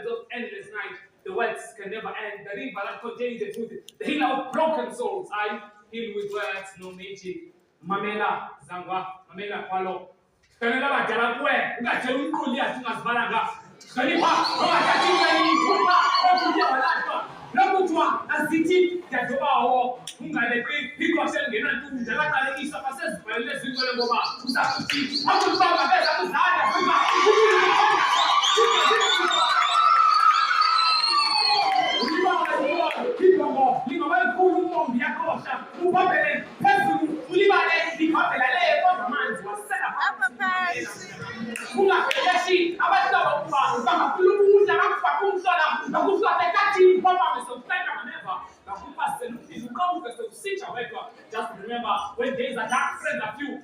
of endless night, the words can never end. The river that contains the truth, the healer of broken souls. I heal with words, no magic. Mamela Zangwa, Mamela Palo. Kanela Batala Kwe, Gatelu Kulia Tungas Balaga. Kalipa, Katinga, Kupa, Lakutwa, Aziti, Katoa, Unga de Picosel, Genatu, Jalaka, East of Assess, Violet, Singola, Usakuti, Akutama, just remember when days are dark, friends are few.